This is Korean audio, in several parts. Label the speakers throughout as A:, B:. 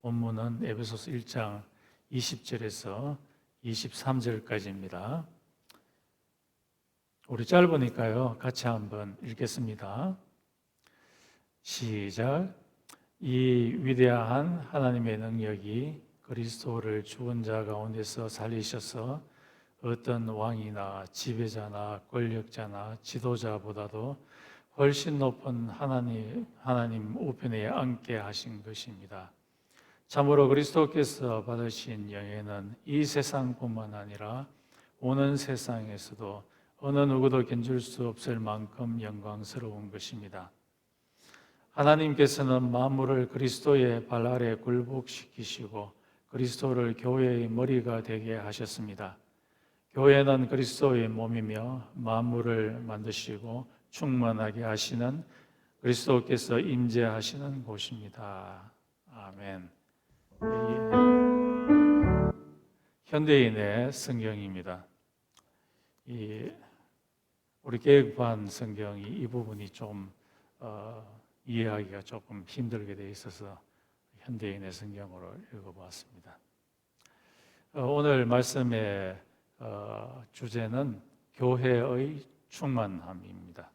A: 본문은 에베소서 1장 20절에서 23절까지입니다. 우리 짧으니까요, 같이 한번 읽겠습니다. 시작. 이 위대한 하나님의 능력이 그리스도를 죽은 자 가운데서 살리셔서 어떤 왕이나 지배자나 권력자나 지도자보다도 훨씬 높은 하나님 우편에 앉게 하신 것입니다. 참으로 그리스도께서 받으신 영예는 이 세상뿐만 아니라 오는 세상에서도 어느 누구도 견줄 수 없을 만큼 영광스러운 것입니다. 하나님께서는 만물을 그리스도의 발 아래 굴복시키시고 그리스도를 교회의 머리가 되게 하셨습니다. 교회는 그리스도의 몸이며 만물을 만드시고 충만하게 하시는 그리스도께서 임재하시는 곳입니다. 아멘. 현대인의 성경입니다. 우리 개혁반 성경이 이 부분이 좀 이해하기가 조금 힘들게 돼 있어서 현대인의 성경으로 읽어보았습니다. 오늘 말씀의 주제는 교회의 충만함입니다.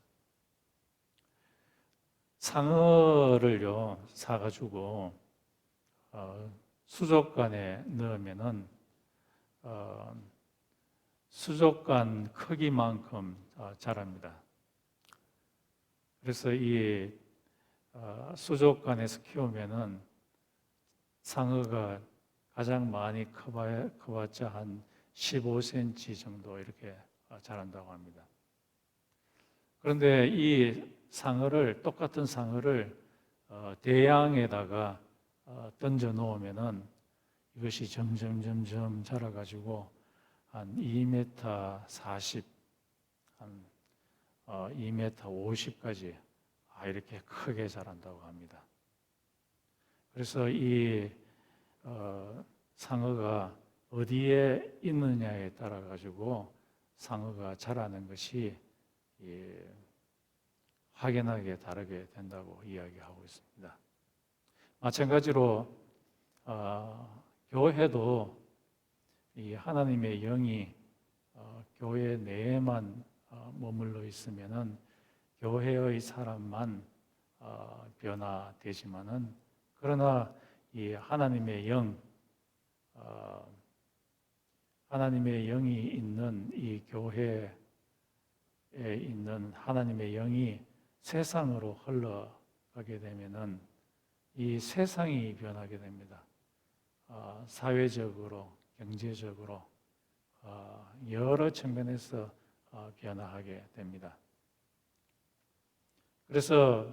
A: 상어를요 사가지고 수족관에 넣으면은 수족관 크기만큼 자랍니다. 그래서 이 수족관에서 키우면은 상어가 가장 많이 커봤자 한 15cm 정도 이렇게 자란다고 합니다. 그런데 이 똑같은 상어를 대양에다가 던져 놓으면은 이것이 점점 자라가지고 한 2m 40, 한 2m 50까지 이렇게 크게 자란다고 합니다. 그래서 이 상어가 어디에 있느냐에 따라 가지고 상어가 자라는 것이 확연하게 다르게 된다고 이야기하고 있습니다. 마찬가지로 교회도 이 하나님의 영이 교회 내에만 머물러 있으면은 교회의 사람만 변화되지만은 그러나 이 하나님의 영이 있는 이 교회에 있는 하나님의 영이 세상으로 흘러가게 되면은 이 세상이 변하게 됩니다. 사회적으로, 경제적으로 여러 측면에서 변화하게 됩니다. 그래서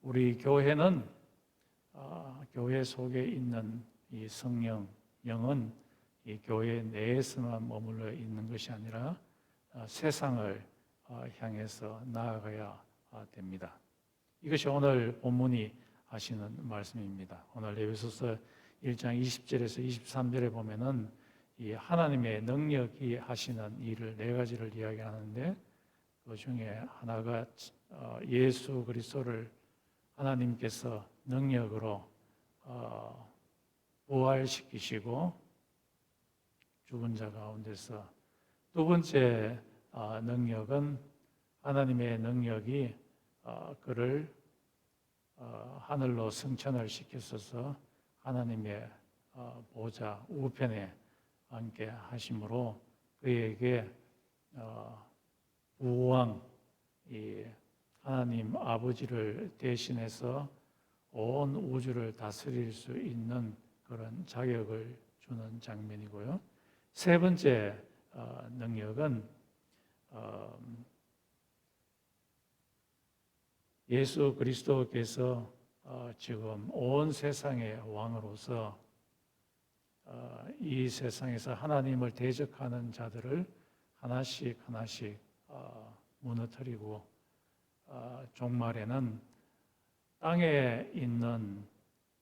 A: 우리 교회는 교회 속에 있는 이 성령, 영은 이 교회 내에서만 머물러 있는 것이 아니라 세상을 향해서 나아가야 됩니다. 이것이 오늘 본문이 하시는 말씀입니다. 오늘 에베소서 1장 20절에서 23절에 보면은 이 하나님의 능력이 하시는 일을 네 가지를 이야기하는데 그 중에 하나가 예수 그리스도를 하나님께서 능력으로 부활시키시고 죽은 자 가운데서, 두 번째 능력은 하나님의 능력이 그를 하늘로 승천을 시켰어서 하나님의 보좌 우편에 앉게 하심으로 그에게 우왕, 이 하나님 아버지를 대신해서 온 우주를 다스릴 수 있는 그런 자격을 주는 장면이고요. 세 번째 능력은 예수 그리스도께서 지금 온 세상의 왕으로서 이 세상에서 하나님을 대적하는 자들을 하나씩 무너뜨리고 종말에는 땅에 있는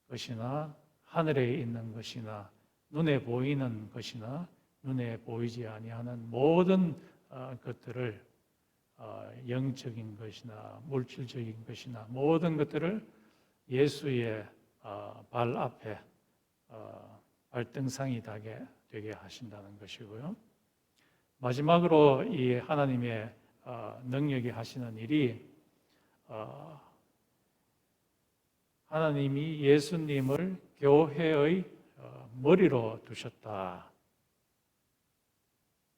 A: 것이나 하늘에 있는 것이나 눈에 보이는 것이나 눈에 보이지 아니하는 모든 것들을 영적인 것이나 물질적인 것이나 모든 것들을 예수의 발 앞에 발등상이 되게 하신다는 것이고요. 마지막으로 이 하나님의 능력이 하시는 일이 하나님이 예수님을 교회의 머리로 두셨다.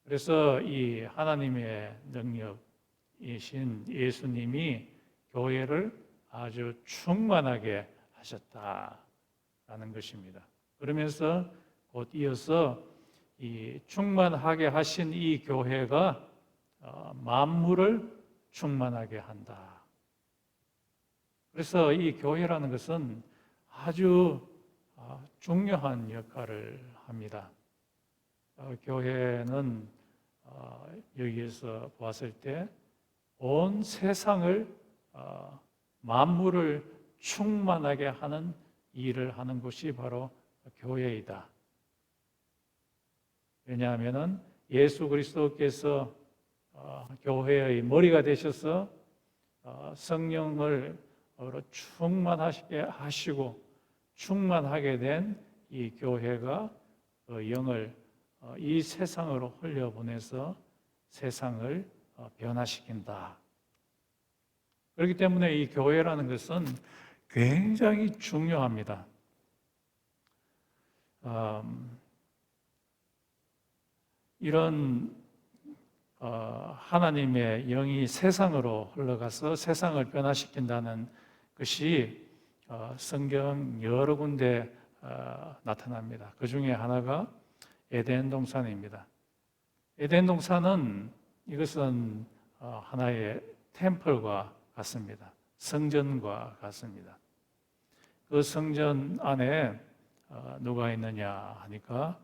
A: 그래서 이 하나님의 능력이신 예수님이 교회를 아주 충만하게 하셨다라는 것입니다. 그러면서 곧 이어서 이 충만하게 하신 이 교회가 만물을 충만하게 한다. 그래서 이 교회라는 것은 아주 중요한 역할을 합니다. 교회는 여기에서 보았을 때 온 세상을 만물을 충만하게 하는 일을 하는 곳이 바로 교회이다. 왜냐하면 예수 그리스도께서 교회의 머리가 되셔서 성령을 충만하게 하시고 충만하게 된 이 교회가 영을 이 세상으로 흘려보내서 세상을 변화시킨다. 그렇기 때문에 이 교회라는 것은 굉장히 중요합니다. 이런 하나님의 영이 세상으로 흘러가서 세상을 변화시킨다는 것이 성경 여러 군데 나타납니다. 그 중에 하나가 에덴 동산입니다. 에덴 동산은 이것은 하나의 템플과 같습니다. 성전과 같습니다. 그 성전 안에 누가 있느냐 하니까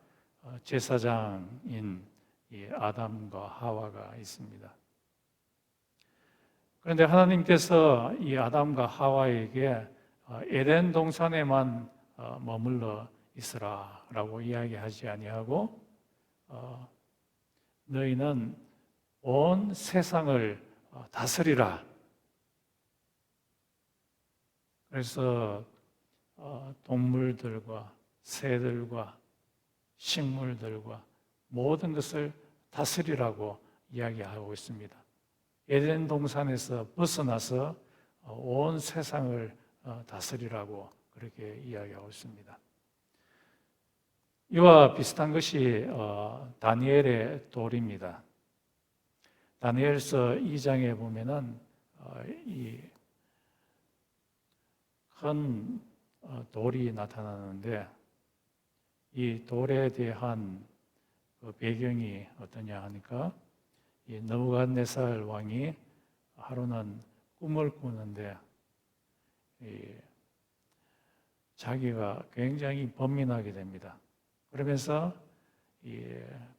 A: 제사장인 이 아담과 하와가 있습니다. 그런데 하나님께서 이 아담과 하와에게 에덴 동산에만 머물러 있으라라고 이야기하지 아니하고 너희는 온 세상을 다스리라. 그래서 동물들과 새들과 식물들과 모든 것을 다스리라고 이야기하고 있습니다. 에덴 동산에서 벗어나서 온 세상을 다스리라고 그렇게 이야기하고 있습니다. 이와 비슷한 것이 다니엘의 돌입니다. 다니엘서 2장에 보면은 이 큰 돌이 나타나는데 이 돌에 대한 그 배경이 어떠냐 하니까 이 느부갓네살 왕이 하루는 꿈을 꾸는데 자기가 굉장히 번민하게 됩니다. 그러면서 이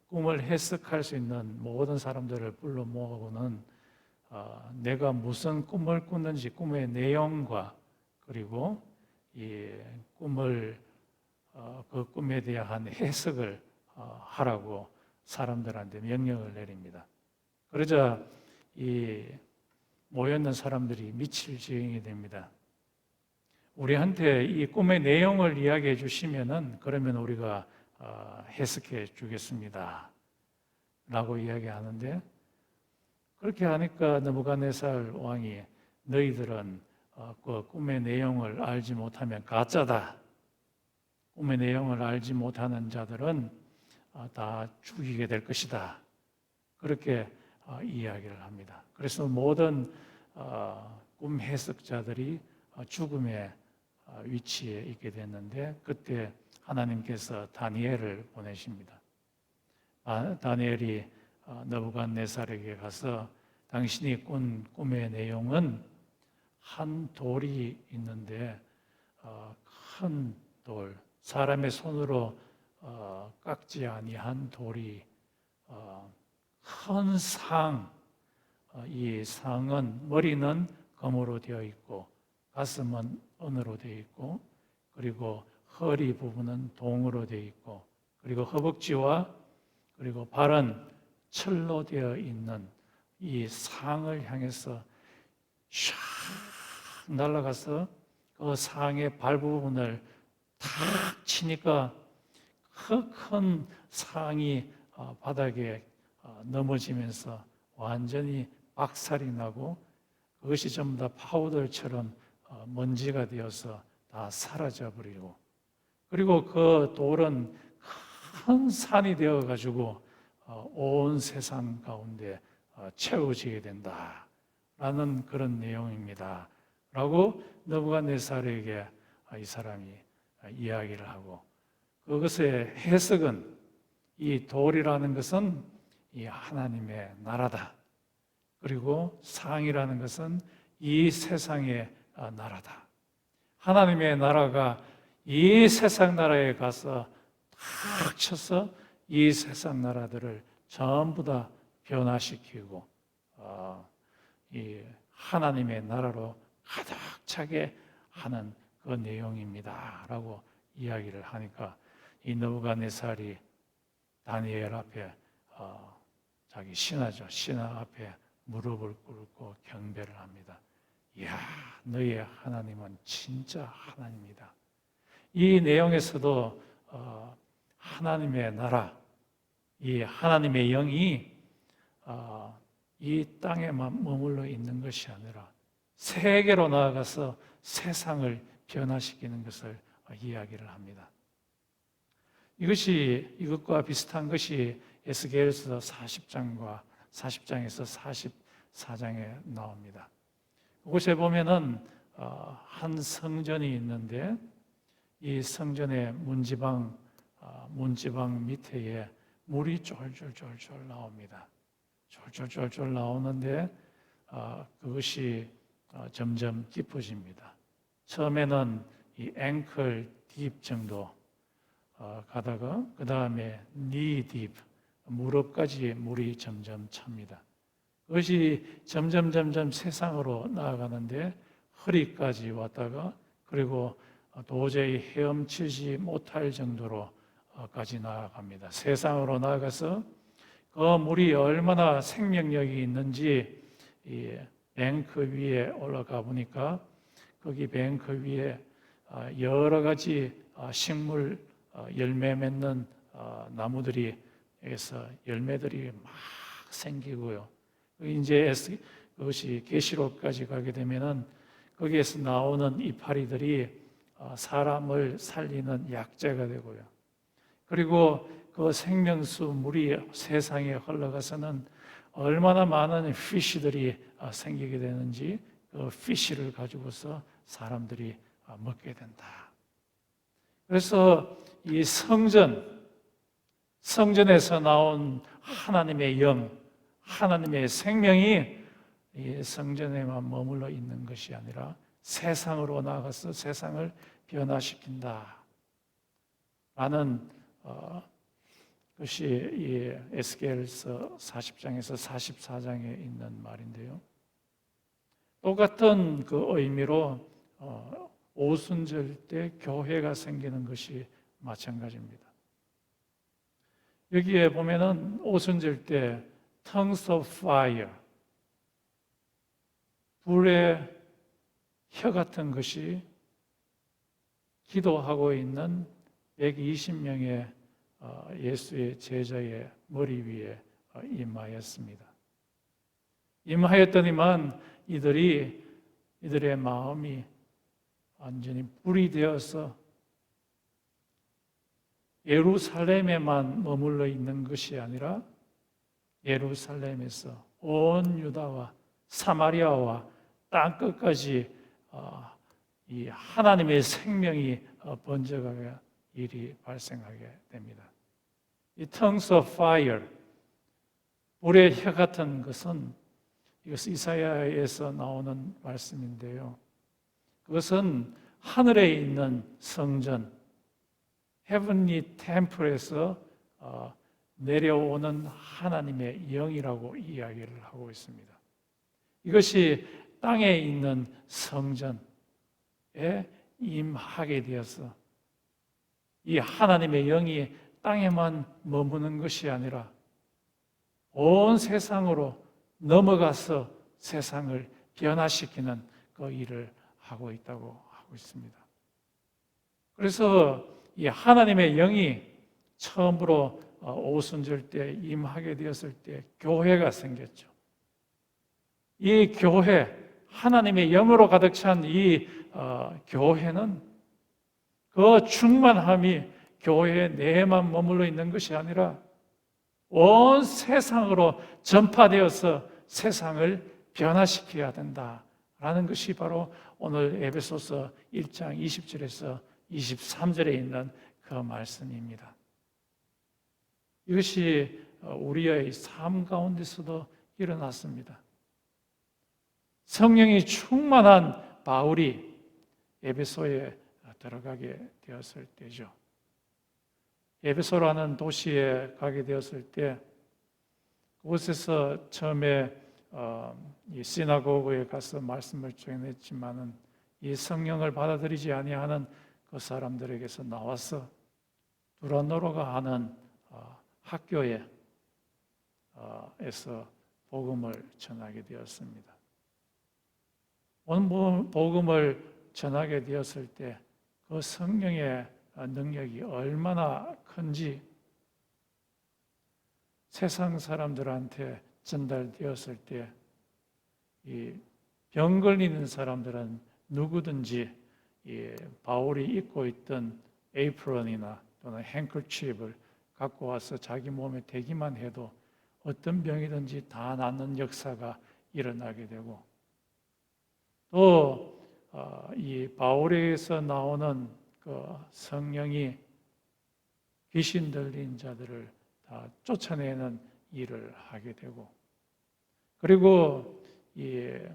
A: 꿈을 해석할 수 있는 모든 사람들을 불러 모으고는 내가 무슨 꿈을 꿨는지 꿈의 내용과 그리고 이 꿈을 그 꿈에 대한 해석을 하라고 사람들한테 명령을 내립니다. 그러자 이 모였는 사람들이 미칠 지경이 됩니다. 우리한테 이 꿈의 내용을 이야기해 주시면은 그러면 우리가 해석해 주겠습니다. 라고 이야기하는데 그렇게 하니까 느부갓네살 왕이 너희들은 그 꿈의 내용을 알지 못하면 가짜다. 꿈의 내용을 알지 못하는 자들은 다 죽이게 될 것이다. 그렇게 이야기를 합니다. 그래서 모든 꿈 해석자들이 죽음의 위치에 있게 됐는데 그때 하나님께서 다니엘을 보내십니다. 다니엘이 느부갓네살에게 가서 당신이 꾼 꿈의 내용은 한 돌이 있는데 큰 돌, 사람의 손으로 깎지 아니한 돌이 큰 상, 이 상은 머리는 금으로 되어 있고 가슴은 은으로 되어 있고 그리고 허리 부분은 동으로 되어 있고 그리고 허벅지와 그리고 발은 철로 되어 있는 이 상을 향해서 샥 날아가서 그 그 상의 발부분을 탁 치니까 큰 상이 바닥에 넘어지면서 완전히 박살이 나고 그것이 전부 다 파우더처럼 먼지가 되어서 다 사라져 버리고, 그리고 그 돌은 큰 산이 되어 가지고 온 세상 가운데 채워지게 된다라는 그런 내용입니다. 라고 느부갓네살에게 이 사람이 이야기를 하고, 그것의 해석은 이 돌이라는 것은 이 하나님의 나라다. 그리고 상이라는 것은 이 세상의 나라다. 하나님의 나라가 이 세상 나라에 가서 탁 쳐서 이 세상 나라들을 전부 다 변화시키고 이 하나님의 나라로 가득 차게 하는 그 내용입니다 라고 이야기를 하니까, 이 느부갓네살이 다니엘 앞에 자기 신하죠, 신하 앞에 무릎을 꿇고 경배를 합니다. 이야, 너희의 하나님은 진짜 하나님이다. 이 내용에서도 하나님의 나라, 이 하나님의 영이 이 땅에만 머물러 있는 것이 아니라 세계로 나아가서 세상을 변화시키는 것을 이야기를 합니다. 이것과 비슷한 것이 에스겔서 40장에서 44장에 나옵니다. 그곳에 보면은 한 성전이 있는데, 이 성전의 문지방 밑에 물이 쫄쫄쫄쫄 나옵니다. 쫄쫄쫄쫄 나오는데 그것이 점점 깊어집니다. 처음에는 이 앵클 딥 정도 가다가 그 다음에 니 딥, 무릎까지 물이 점점 찹니다. 그것이 점점 세상으로 나아가는데 허리까지 왔다가, 그리고 도저히 헤엄치지 못할 정도로까지 나아갑니다. 세상으로 나아가서 그 물이 얼마나 생명력이 있는지 이 뱅크 위에 올라가 보니까 거기 뱅크 위에 여러 가지 식물 열매 맺는 나무들이에서 열매들이 막 생기고요. 이제 그것이 계시록까지 가게 되면은 거기에서 나오는 이파리들이 사람을 살리는 약재가 되고요. 그리고 그 생명수 물이 세상에 흘러가서는 얼마나 많은 피쉬들이 생기게 되는지 그 피쉬를 가지고서 사람들이 먹게 된다. 그래서 이 성전에서 나온 하나님의 영, 하나님의 생명이 이 성전에만 머물러 있는 것이 아니라 세상으로 나가서 세상을 변화시킨다 라는 것이 이 에스겔서 40장에서 44장에 있는 말인데요. 똑같은 그 의미로 오순절 때 교회가 생기는 것이 마찬가지입니다. 여기에 보면은 오순절 때 tongues of fire, 불의 혀 같은 것이 기도하고 있는 120명의 예수의 제자의 머리 위에 임하였습니다. 임하였더니만 이들의 마음이 완전히 불이 되어서 예루살렘에만 머물러 있는 것이 아니라 예루살렘에서 온 유다와 사마리아와 땅끝까지 이 하나님의 생명이 번져가게 일이 발생하게 됩니다. 이 tongues of fire, 불의 혀 같은 것은 이것 이사야에서 나오는 말씀인데요. 그것은 하늘에 있는 성전, heavenly temple에서 내려오는 하나님의 영이라고 이야기를 하고 있습니다. 이것이 땅에 있는 성전에 임하게 되어서 이 하나님의 영이 땅에만 머무는 것이 아니라 온 세상으로 넘어가서 세상을 변화시키는 그 일을 하고 있다고 하고 하고 있습니다. 그래서 이 하나님의 영이 처음으로 오순절 때 임하게 되었을 때 교회가 생겼죠. 이 교회, 하나님의 영으로 가득 찬 이 교회는 그 충만함이 교회 내에만 머물러 있는 것이 아니라 온 세상으로 전파되어서 세상을 변화시켜야 된다라는 것이 바로 오늘 에베소서 1장 20절에서 23절에 있는 그 말씀입니다. 이것이 우리의 삶 가운데서도 일어났습니다. 성령이 충만한 바울이 에베소에 들어가게 되었을 때죠. 에베소라는 도시에 가게 되었을 때 그곳에서 처음에 이 시나고그에 가서 말씀을 전했지만은 이 성령을 받아들이지 아니하는 그 사람들에게서 나와서 두라노로가 하는 학교에 에서 복음을 전하게 되었습니다. 오늘 복음을 전하게 되었을 때 그 성령의 능력이 얼마나 큰지 세상 사람들한테 전달되었을 때 이 병 걸리는 사람들은 누구든지 이 바울이 입고 있던 에이프런이나 또는 행커칩을 갖고 와서 자기 몸에 대기만 해도 어떤 병이든지 다 낫는 역사가 일어나게 되고 또 이 바울에게서 나오는 그 성령이 귀신 들린 자들을 다 쫓아내는 일을 하게 되고 그리고 그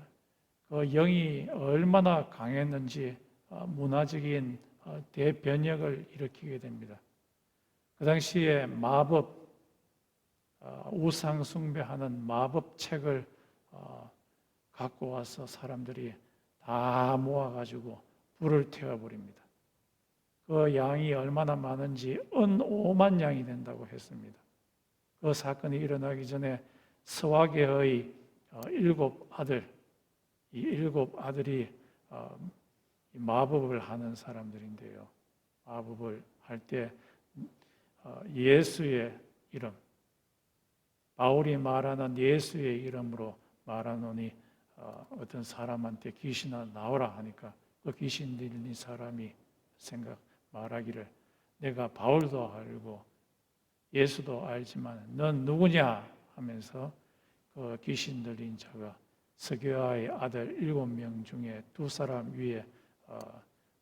A: 영이 얼마나 강했는지 문화적인 대변혁을 일으키게 됩니다. 그 당시에 마법, 우상 숭배하는 마법 책을 갖고 와서 사람들이 다 모아가지고 불을 태워버립니다. 그 양이 얼마나 많은지 5만 양이 된다고 했습니다. 그 사건이 일어나기 전에 스와계의 7 아들, 이 7 아들이 마법을 하는 사람들인데요. 마법을 할 때 예수의 이름, 바울이 말하는 예수의 이름으로 말하노니 어떤 사람한테 귀신아 나오라 하니까 그 귀신 들린 사람이 말하기를 내가 바울도 알고 예수도 알지만 넌 누구냐 하면서 그 귀신 들린 자가 스게와의 아들 7명 중에 2사람 위에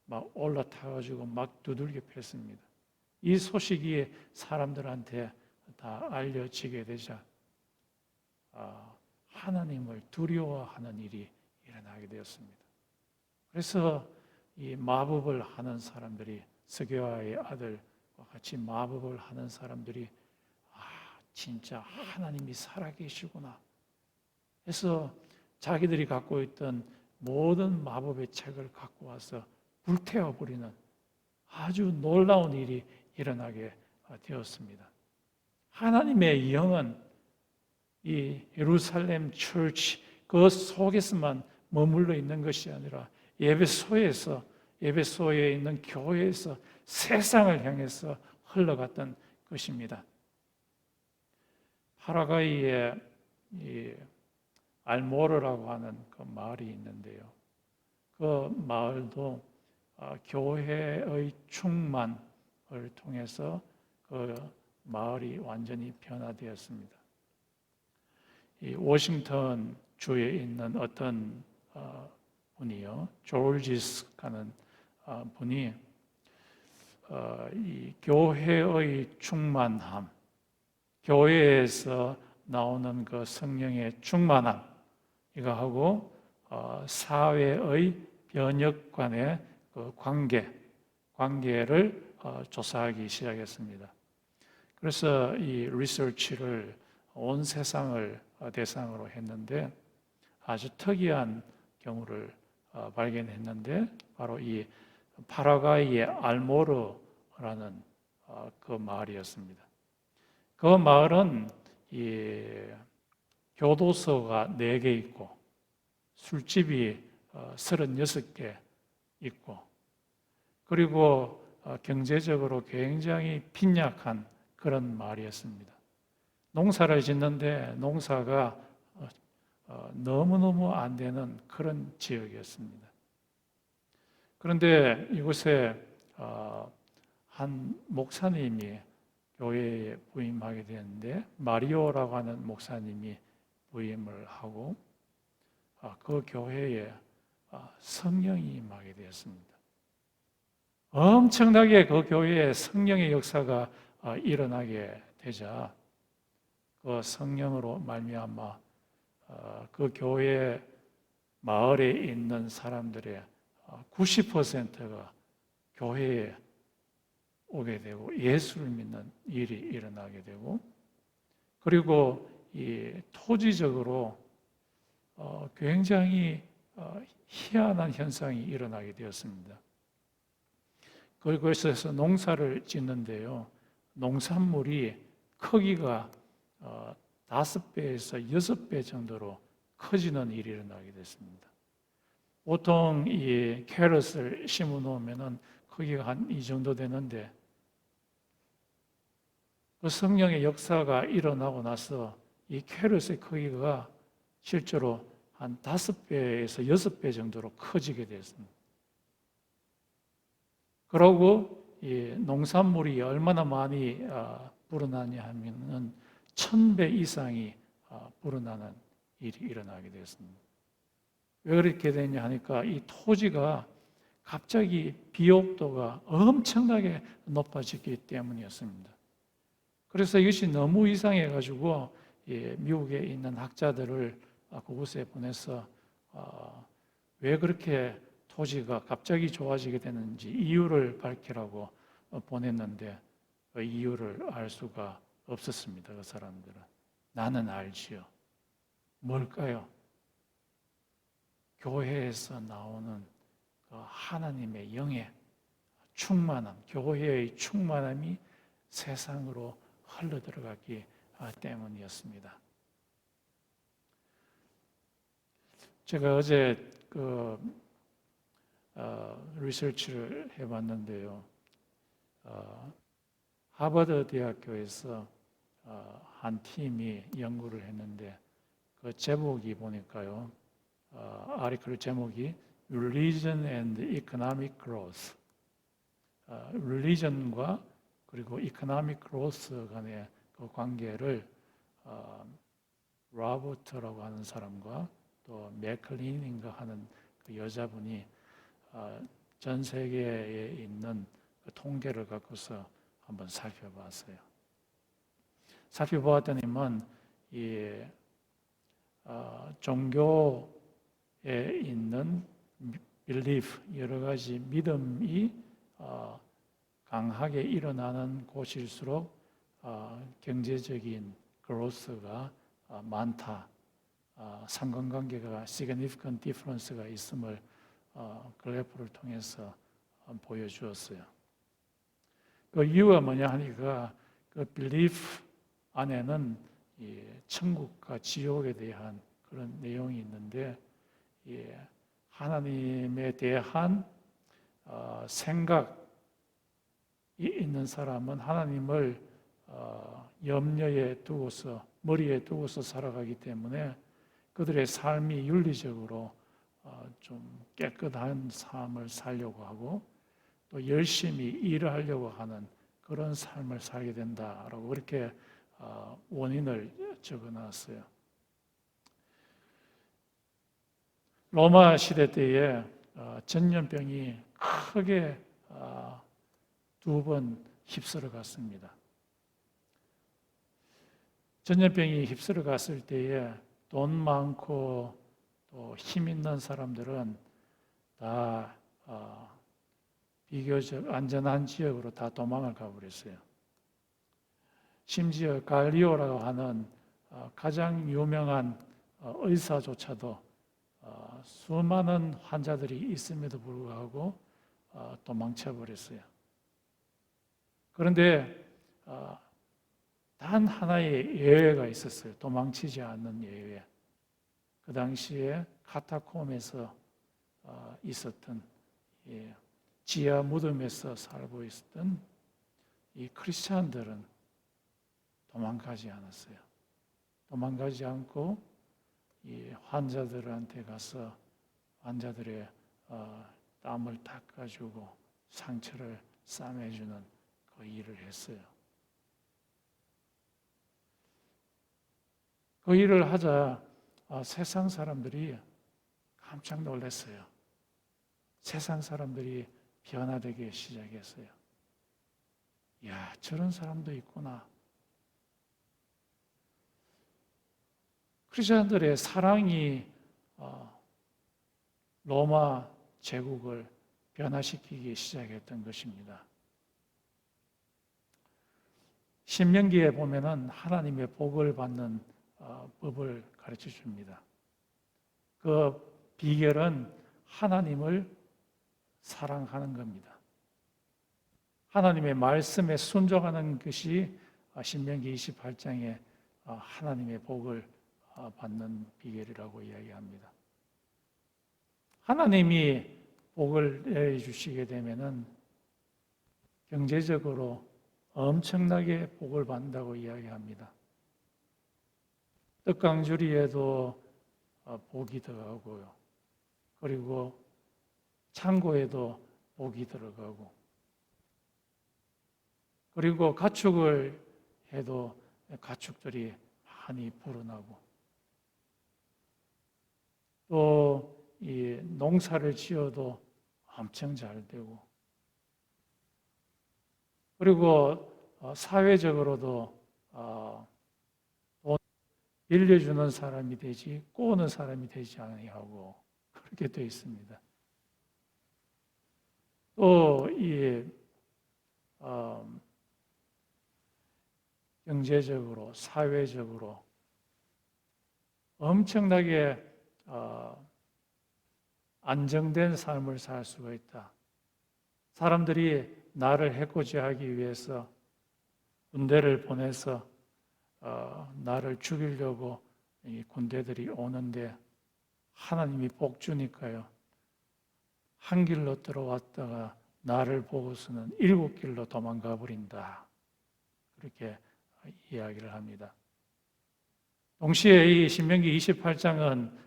A: 막 올라타가지고 막 두들겨 팼습니다. 이 소식이 사람들한테 다 알려지게 되자 하나님을 두려워하는 일이 일어나게 되었습니다. 그래서 이 마법을 하는 사람들이 스게와의 아들과 같이 마법을 하는 사람들이 진짜 하나님이 살아계시구나 해서 자기들이 갖고 있던 모든 마법의 책을 갖고 와서 불태워버리는 아주 놀라운 일이 일어나게 되었습니다. 하나님의 영은 이 예루살렘 처치 그 속에서만 머물러 있는 것이 아니라 예배소에 있는 교회에서 세상을 향해서 흘러갔던 것입니다. 파라과이에 이 알모르라고 하는 그 마을이 있는데요. 그 마을도 교회의 충만을 통해서 그 마을이 완전히 변화되었습니다. 이 워싱턴 주에 있는 어떤 분이요, 조지스라는 분이 이 교회의 충만함, 교회에서 나오는 그 성령의 충만함 이거하고 사회의 변혁 간의 그 관계를 조사하기 시작했습니다. 그래서 이 리서치를 온 세상을 대상으로 했는데 아주 특이한 경우를 발견했는데 바로 이 파라과이의 알모르라는 그 마을이었습니다. 그 마을은 이 교도소가 4개 있고 술집이 36개 있고, 그리고 경제적으로 굉장히 빈약한 그런 마을이었습니다. 농사를 짓는데 농사가 너무너무 안 되는 그런 지역이었습니다. 그런데 이곳에 한 목사님이 교회에 부임하게 되는데, 마리오라고 하는 목사님이 부임을 하고 그 교회에 성령이 임하게 되었습니다. 엄청나게 그 교회에 성령의 역사가 일어나게 되자 그 성령으로 말미암아 그 교회 마을에 있는 사람들의 90%가 교회에 오게 되고 예수를 믿는 일이 일어나게 되고, 그리고 이 토지적으로 굉장히 희한한 현상이 일어나게 되었습니다. 그곳에서 농사를 짓는데요, 농산물이 크기가 5배에서 6배 정도로 커지는 일이 일어나게 됐습니다. 보통 이 캐럿을 심어 놓으면은 크기가 한 이 정도 되는데, 그 성령의 역사가 일어나고 나서 이 캐럿의 크기가 실제로 한 5배에서 6배 정도로 커지게 됐습니다. 그러고 이 농산물이 얼마나 많이 불어나냐 하면은 1000배 이상이 불어나는 일이 일어나게 되었습니다. 왜 그렇게 되냐 하니까 이 토지가 갑자기 비옥도가 엄청나게 높아졌기 때문이었습니다. 그래서 이것이 너무 이상해가지고 미국에 있는 학자들을 그곳에 보내서 왜 그렇게 토지가 갑자기 좋아지게 되는지 이유를 밝히라고 보냈는데 그 이유를 알 수가 없었습니다. 그 사람들은. 나는 알지요. 뭘까요? 교회에서 나오는 그 하나님의 영의 충만함, 교회의 충만함이 세상으로 흘러들어갔기 때문이었습니다. 제가 어제 리서치를 해봤는데요, 하버드 대학교에서 한 팀이 연구를 했는데 그 제목이 보니까요, 아티클 제목이 Religion and Economic Growth, religion과 그리고 economic growth 간의 그 관계를 로버트라고 하는 사람과 또 맥클린인가 하는 그 여자분이 전 세계에 있는 그 통계를 갖고서 한번 살펴봤어요. 살펴보았더니만 이 종교에 있는 belief, 여러 가지 믿음이 강하게 일어나는 곳일수록 경제적인 growth가 많다. 상관관계가 significant difference가 있음을 그래프를 통해서 보여주었어요. 그 이유가 뭐냐 하니까 그 belief 안에는 이 천국과 지옥에 대한 그런 내용이 있는데, 하나님에 대한 생각이 있는 사람은 하나님을 염려에 두고서, 머리에 두고서 살아가기 때문에 그들의 삶이 윤리적으로 좀 깨끗한 삶을 살려고 하고 또 열심히 일을 하려고 하는 그런 삶을 살게 된다라고 그렇게 원인을 적어놨어요. 로마 시대 때에 전염병이 크게 2번 휩쓸어 갔습니다. 전염병이 휩쓸어 갔을 때에 돈 많고 또 힘 있는 사람들은 다 비교적 안전한 지역으로 다 도망을 가버렸어요. 심지어 갈리오라고 하는 가장 유명한 의사조차도 수많은 환자들이 있음에도 불구하고 도망쳐 버렸어요. 그런데 단 하나의 예외가 있었어요. 도망치지 않는 예외. 그 당시에 카타콤에서 있었던 지하 무덤에서 살고 있었던 이 크리스찬들은 도망가지 않았어요. 도망가지 않고 이 환자들한테 가서 환자들의 땀을 닦아주고 상처를 싸매주는 그 일을 했어요. 그 일을 하자 세상 사람들이 깜짝 놀랐어요. 세상 사람들이 변화되기 시작했어요. 야, 저런 사람도 있구나. 크리스천들의 사랑이 로마 제국을 변화시키기 시작했던 것입니다. 신명기에 보면은 하나님의 복을 받는 법을 가르쳐 줍니다. 그 비결은 하나님을 사랑하는 겁니다. 하나님의 말씀에 순종하는 것이 신명기 28장에 하나님의 복을 받는 비결이라고 이야기합니다. 하나님이 복을 내려주시게 되면은 경제적으로 엄청나게 복을 받는다고 이야기합니다. 떡강주리에도 복이 들어가고요. 그리고 창고에도 복이 들어가고, 그리고 가축을 해도 가축들이 많이 불어나고, 또 이 농사를 지어도 엄청 잘 되고, 그리고 사회적으로도 돈 빌려주는 사람이 되지 꼬는 사람이 되지 아니하고 그렇게 되어 있습니다. 또 이 경제적으로 사회적으로 엄청나게 안정된 삶을 살 수가 있다. 사람들이 나를 해코지하기 위해서 군대를 보내서 나를 죽이려고 이 군대들이 오는데 하나님이 복 주니까요. 한 길로 들어왔다가 나를 보고서는 7길로 도망가 버린다. 그렇게 이야기를 합니다. 동시에 이 신명기 28장은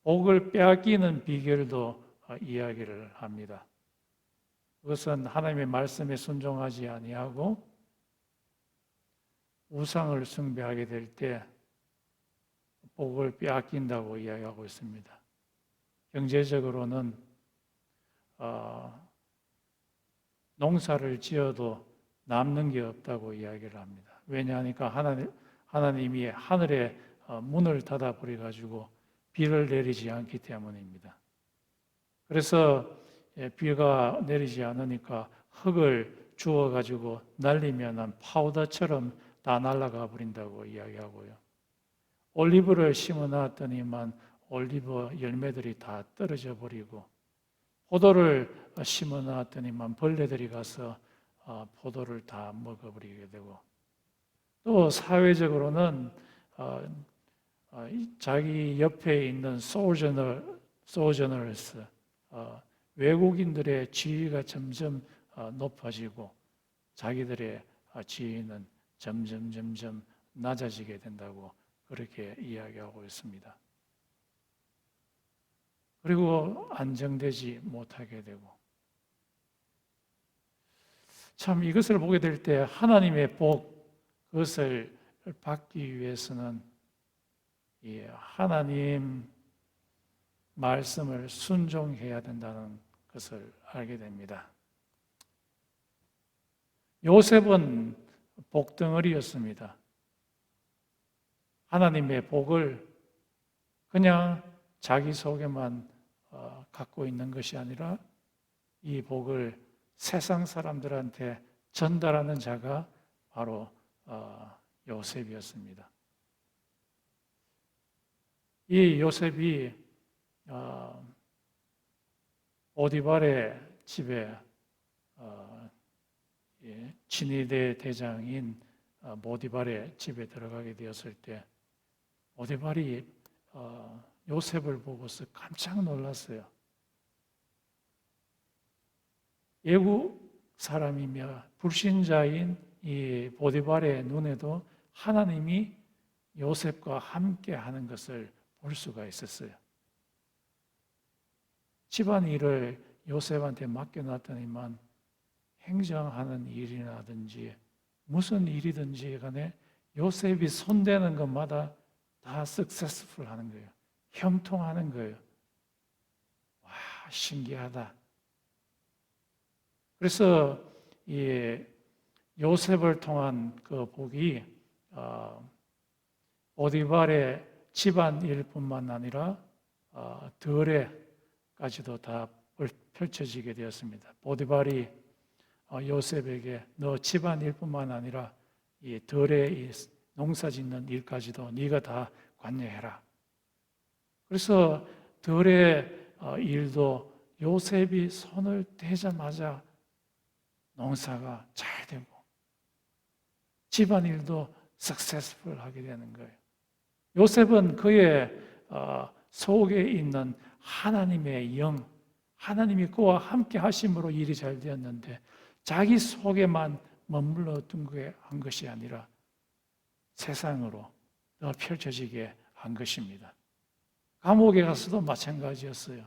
A: 복을 빼앗기는 비결도 이야기를 합니다. 그것은 하나님의 말씀에 순종하지 아니하고 우상을 숭배하게 될 때 복을 빼앗긴다고 이야기하고 있습니다. 경제적으로는 농사를 지어도 남는 게 없다고 이야기를 합니다. 왜냐하니까 하나님이 하늘에 문을 닫아버려 가지고 비를 내리지 않기 때문입니다. 그래서 비가 내리지 않으니까 흙을 주워 가지고 날리면 파우더처럼 다 날아가 버린다고 이야기하고요. 올리브를 심어 놨더니만 올리브 열매들이 다 떨어져 버리고, 포도를 심어 놨더니만 벌레들이 가서 포도를 다 먹어버리게 되고, 또 사회적으로는 자기 옆에 있는 소저널스, 외국인들의 지위가 점점 높아지고 자기들의 지위는 점점 낮아지게 된다고 그렇게 이야기하고 있습니다. 그리고 안정되지 못하게 되고, 참 이것을 보게 될 때 하나님의 복, 그것을 받기 위해서는 하나님 말씀을 순종해야 된다는 것을 알게 됩니다. 요셉은 복덩어리였습니다. 하나님의 복을 그냥 자기 속에만 갖고 있는 것이 아니라 이 복을 세상 사람들한테 전달하는 자가 바로 요셉이었습니다. 이 요셉이 보디발의 집에 친위대 대장인 보디발의 집에 들어가게 되었을 때 보디발이 요셉을 보고서 깜짝 놀랐어요. 애국 사람이며 불신자인 이 보디발의 눈에도 하나님이 요셉과 함께 하는 것을 볼 수가 있었어요. 집안일을 요셉한테 맡겨놨더니만 행정하는 일이라든지 무슨 일이든지 간에 요셉이 손대는 것마다 다 석세스풀 하는 거예요. 형통하는 거예요. 와, 신기하다. 그래서 이 요셉을 통한 그 복이 보디발의 집안일뿐만 아니라 들에까지도 다 펼쳐지게 되었습니다. 보디발이 요셉에게 너 집안일뿐만 아니라 이 들의 농사짓는 일까지도 네가 다 관여해라. 그래서 들의 일도 요셉이 손을 대자마자 농사가 잘 되고 집안일도 successful 하게 되는 거예요. 요셉은 그의 속에 있는 하나님의 영, 하나님이 그와 함께 하심으로 일이 잘 되었는데 자기 속에만 머물러 둔 것이 아니라 세상으로 더 펼쳐지게 한 것입니다. 감옥에 가서도 마찬가지였어요.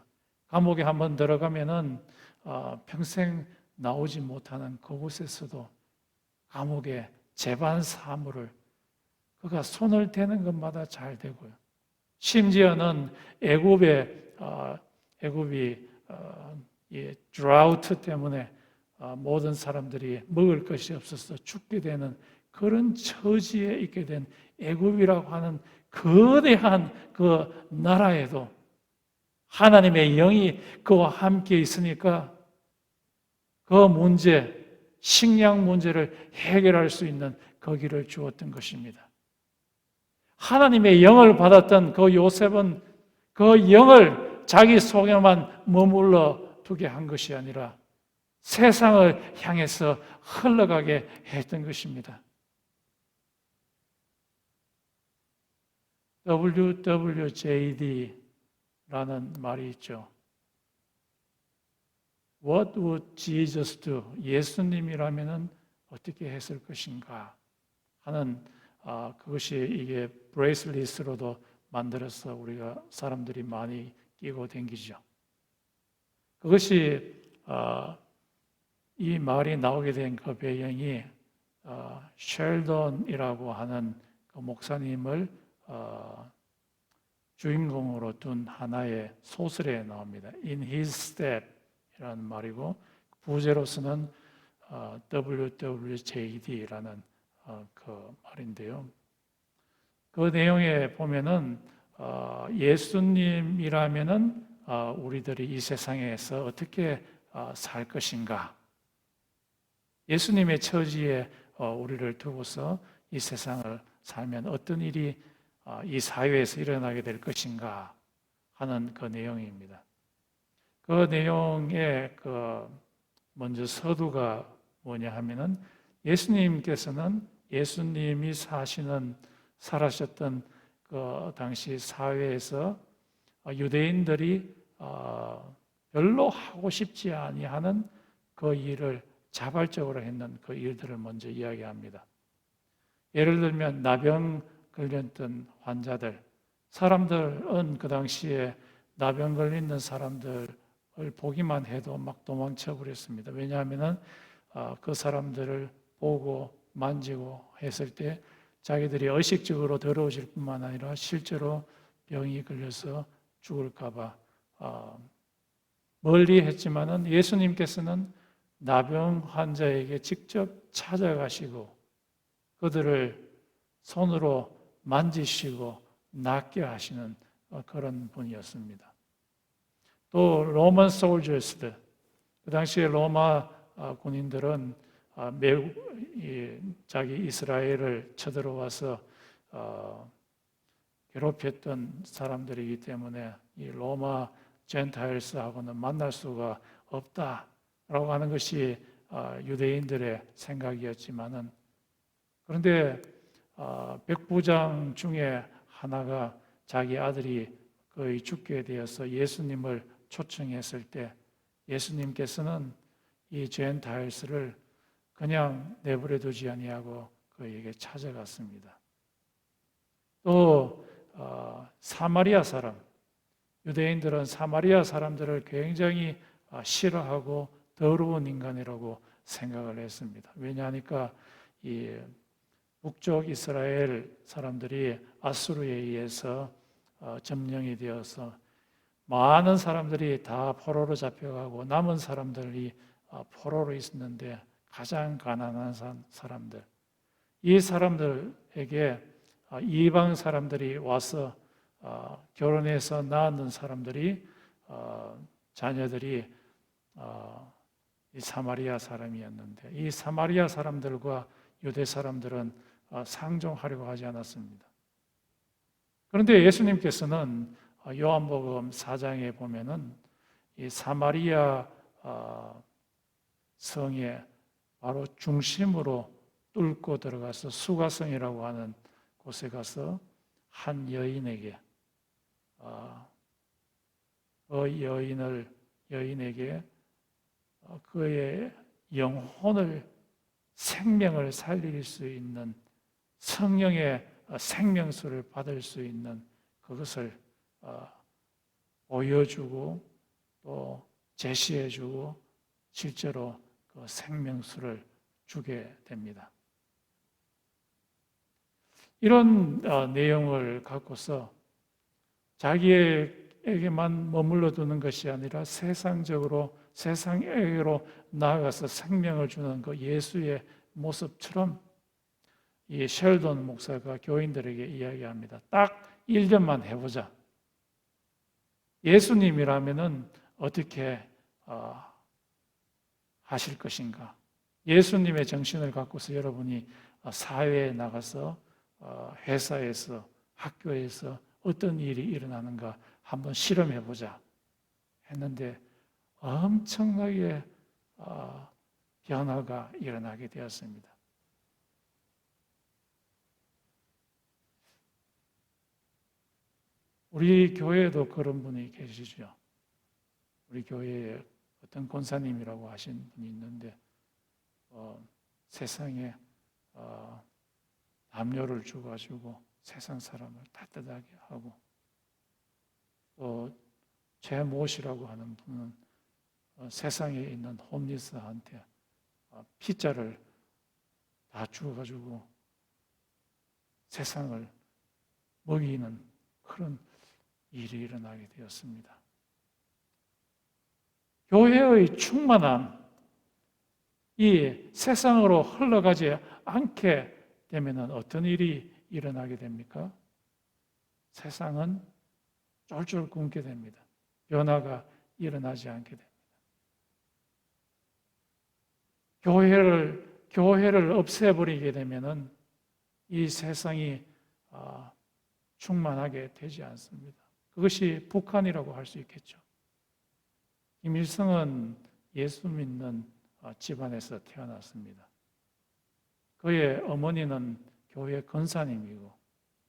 A: 감옥에 한번 들어가면은 평생 나오지 못하는 그곳에서도 감옥의 재반 사무를 그가 손을 대는 것마다 잘 되고요. 심지어는 애굽이 드라우트 때문에 모든 사람들이 먹을 것이 없어서 죽게 되는 그런 처지에 있게 된 애굽이라고 하는 거대한 그 나라에도 하나님의 영이 그와 함께 있으니까 그 문제, 식량 문제를 해결할 수 있는 거기를 주었던 것입니다. 하나님의 영을 받았던 그 요셉은 그 영을 자기 속에만 머물러 두게 한 것이 아니라 세상을 향해서 흘러가게 했던 것입니다. WWJD라는 말이 있죠. What would Jesus do? 예수님이라면 어떻게 했을 것인가 하는 그것이 이게 브레이슬릿으로도 만들어서 우리가 사람들이 많이 끼고 다니죠. 그것이 이 말이 나오게 된 그 배경이 셸던이라고 하는 그 목사님을 주인공으로 둔 하나의 소설에 나옵니다. In His Step이라는 말이고 부제로서는 WWJD라는 그 말인데요. 그 내용에 보면은 예수님이라면은 우리들이 이 세상에서 어떻게 살 것인가? 예수님의 처지에 우리를 두고서 이 세상을 살면 어떤 일이 이 사회에서 일어나게 될 것인가 하는 그 내용입니다. 그 내용의 먼저 서두가 뭐냐 하면은 예수님께서는 예수님이 살아셨던 그 당시 사회에서 유대인들이 별로 하고 싶지 아니하는 그 일을 자발적으로 했는 그 일들을 먼저 이야기합니다. 예를 들면 나병 걸렸던 환자들, 사람들은 그 당시에 나병 걸리는 사람들을 보기만 해도 막 도망쳐 버렸습니다. 왜냐하면은 그 사람들을 보고 만지고 했을 때 자기들이 의식적으로 더러워질 뿐만 아니라 실제로 병이 걸려서 죽을까봐 멀리 했지만은 예수님께서는 나병 환자에게 직접 찾아가시고 그들을 손으로 만지시고 낫게 하시는 그런 분이었습니다. 또 로만 솔저스들, 그 당시에 로마 군인들은 매우 자기 이스라엘을 쳐들어와서 괴롭혔던 사람들이기 때문에 이 로마 젠타일스하고는 만날 수가 없다라고 하는 것이 유대인들의 생각이었지만은 그런데 백부장 중에 하나가 자기 아들이 거의 죽게 되어서 예수님을 초청했을 때 예수님께서는 이 젠타일스를 그냥 내버려 두지 아니하고 그에게 찾아갔습니다. 또 사마리아 사람, 유대인들은 사마리아 사람들을 굉장히 싫어하고 더러운 인간이라고 생각을 했습니다. 왜냐하니까 이 북쪽 이스라엘 사람들이 아수르에 의해서 점령이 되어서 많은 사람들이 다 포로로 잡혀가고 남은 사람들이 포로로 있었는데 가장 가난한 사람들, 이 사람들에게 이방 사람들이 와서 결혼해서 낳는 사람들이 자녀들이 이 사마리아 사람이었는데 이 사마리아 사람들과 유대 사람들은 상종하려고 하지 않았습니다. 그런데 예수님께서는 요한복음 4장에 보면은 이 사마리아 성의 바로 중심으로 뚫고 들어가서 수가성이라고 하는 곳에 가서 한 여인에게 여인에게 그의 영혼을 생명을 살릴 수 있는 성령의 생명수를 받을 수 있는 그것을 보여주고 또 제시해주고 실제로 그 생명수를 주게 됩니다. 이런 내용을 갖고서 자기에게만 머물러 두는 것이 아니라 세상에게로 나아가서 생명을 주는 그 예수의 모습처럼 이 셸돈 목사가 교인들에게 이야기합니다. 딱 1년만 해보자. 예수님이라면은 어떻게 하실 것인가? 예수님의 정신을 갖고서 여러분이 사회에 나가서 회사에서 학교에서 어떤 일이 일어나는가 한번 실험해보자 했는데 엄청나게 변화가 일어나게 되었습니다. 우리 교회에도 그런 분이 계시죠. 우리 교회에 어떤 권사님이라고 하신 분이 있는데 세상에 담요를 주가지고 세상 사람을 따뜻하게 하고 또 제못이라고 하는 분은 세상에 있는 홈리스한테 피자를 다 주어가지고 세상을 먹이는 그런 일이 일어나게 되었습니다. 교회의 충만함, 이 세상으로 흘러가지 않게 되면 어떤 일이 일어나게 됩니까? 세상은 쫄쫄 굶게 됩니다. 변화가 일어나지 않게 됩니다. 교회를 없애버리게 되면은 이 세상이 충만하게 되지 않습니다. 그것이 북한이라고 할 수 있겠죠. 김일성은 예수 믿는 집안에서 태어났습니다. 그의 어머니는 교회 권사님이고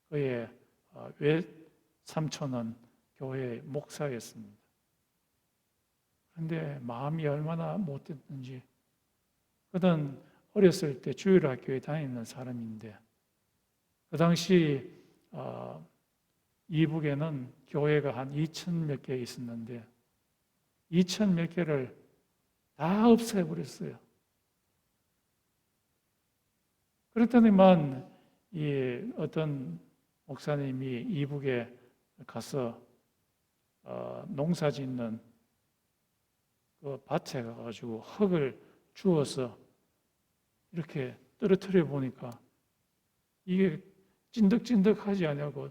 A: 그의 외삼촌은 교회 목사였습니다. 그런데 마음이 얼마나 못됐는지 그는 어렸을 때 주일학교에 다니는 사람인데 그 당시 이북에는 교회가 한 2천 몇 개 있었는데 2천 몇 개를 다 없애버렸어요. 그랬더니만 이 어떤 목사님이 이북에 가서 농사 짓는 그 밭에 가가지고 흙을 주워서 이렇게 떨어뜨려 보니까 이게 찐득찐득하지 않냐고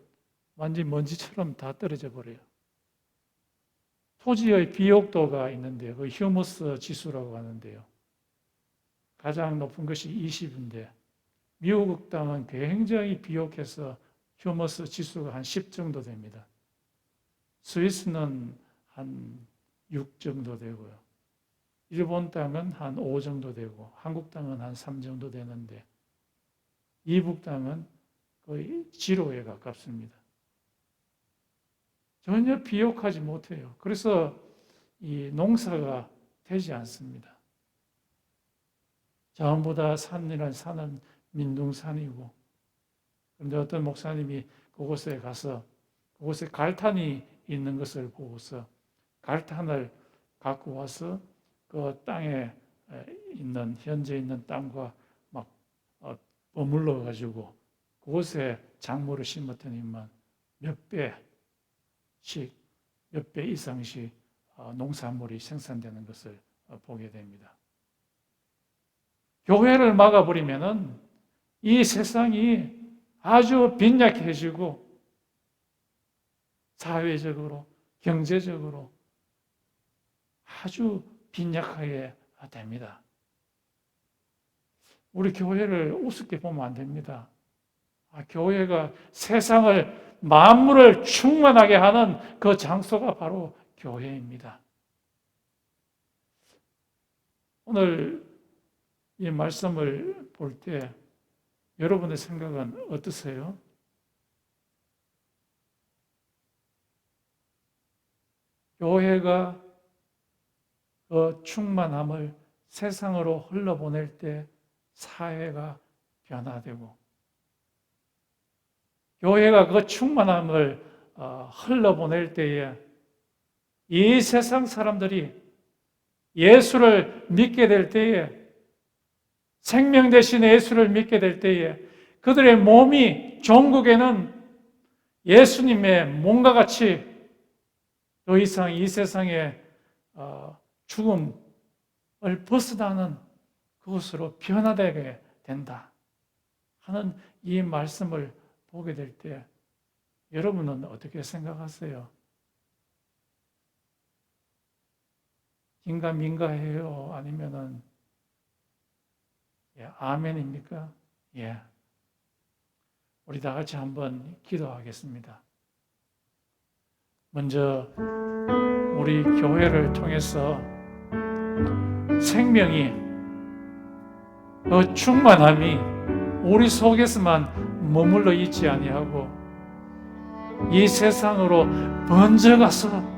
A: 완전 먼지처럼 다 떨어져 버려요. 토지의 비옥도가 있는데 그 휴머스 지수라고 하는데요. 가장 높은 것이 20인데 미국 땅은 굉장히 비옥해서 휴머스 지수가 한 10 정도 됩니다. 스위스는 한 6 정도 되고요. 일본 땅은 한 5 정도 되고 한국 땅은 한 3 정도 되는데 이북 땅은 거의 지로에 가깝습니다. 전혀 비옥하지 못해요. 그래서 이 농사가 되지 않습니다. 자원보다 산이란 산은 민둥산이고, 그런데 어떤 목사님이 그곳에 가서 그곳에 갈탄이 있는 것을 보고서 갈탄을 갖고 와서 그 땅에 있는 현재 있는 땅과 막 버물러 가지고 그곳에 작물을 심었더니만 몇 배 이상씩 농산물이 생산되는 것을 보게 됩니다. 교회를 막아버리면은 이 세상이 아주 빈약해지고 사회적으로, 경제적으로 아주 빈약하게 됩니다. 우리 교회를 우습게 보면 안 됩니다. 교회가 세상을, 만물을 충만하게 하는 그 장소가 바로 교회입니다. 오늘 이 말씀을 볼 때 여러분의 생각은 어떠세요? 교회가 그 충만함을 세상으로 흘러보낼 때 사회가 변화되고, 교회가 그 충만함을 흘러보낼 때에 이 세상 사람들이 예수를 믿게 될 때에, 생명 대신 예수를 믿게 될 때에 그들의 몸이 종국에는 예수님의 몸과 같이 더 이상 이 세상의 죽음을 벗어나는 그것으로 변화되게 된다 하는 이 말씀을 보게 될 때 여러분은 어떻게 생각하세요? 긴가민가해요? 아니면은 아멘입니까? 예. 우리 다 같이 한번 기도하겠습니다. 먼저 우리 교회를 통해서 생명이, 그 충만함이 우리 속에서만 머물러 있지 아니하고 이 세상으로 번져가서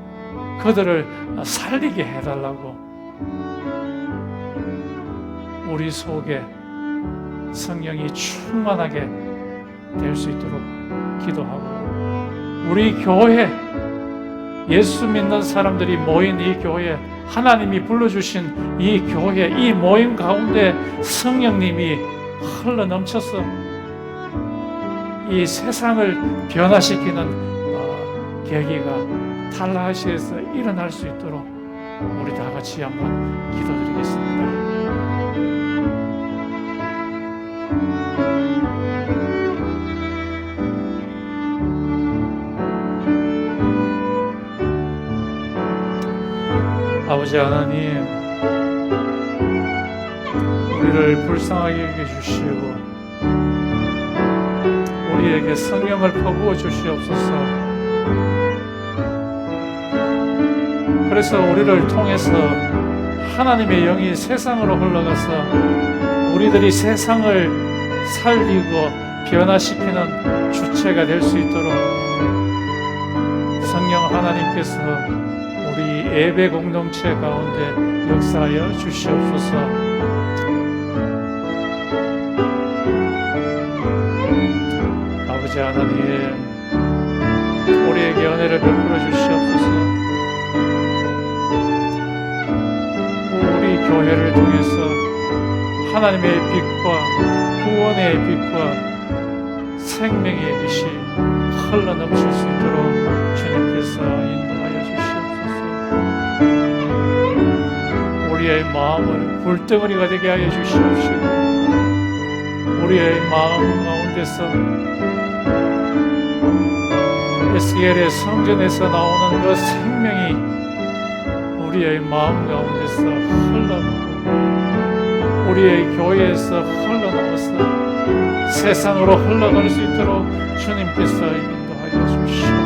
A: 그들을 살리게 해달라고, 우리 속에 성령이 충만하게 될 수 있도록 기도하고, 우리 교회, 예수 믿는 사람들이 모인 이 교회, 하나님이 불러주신 이 교회, 이 모임 가운데 성령님이 흘러넘쳐서 이 세상을 변화시키는 계기가 탈라하시에서 일어날 수 있도록 우리 다 같이 한번 기도드리겠습니다. 아버지 하나님, 우리를 불쌍하게 여겨주시고 우리에게 성령을 퍼부어 주시옵소서. 그래서 우리를 통해서 하나님의 영이 세상으로 흘러가서 우리들이 세상을 살리고 변화시키는 주체가 될 수 있도록 성령 하나님께서 우리 예배 공동체 가운데 역사하여 주시옵소서. 아버지 하나님, 우리에게 은혜를 베풀어 주시옵소서. 우리 교회를 통해서 하나님의 빛과 구원의 빛과 생명의 빛이 흘러넘칠 수 있도록 주님께서 인도하여 주시옵소서. 우리의 마음을 불덩어리가 되게 하여 주시옵시고, 우리의 마음 가운데서 에스겔의 성전에서 나오는 그 생명이 우리의 마음 가운데서 흘러넘고 우리의 교회에서 흘러넘어서 세상으로 흘러갈 수 있도록 주님께서 인도하여 주시옵소서.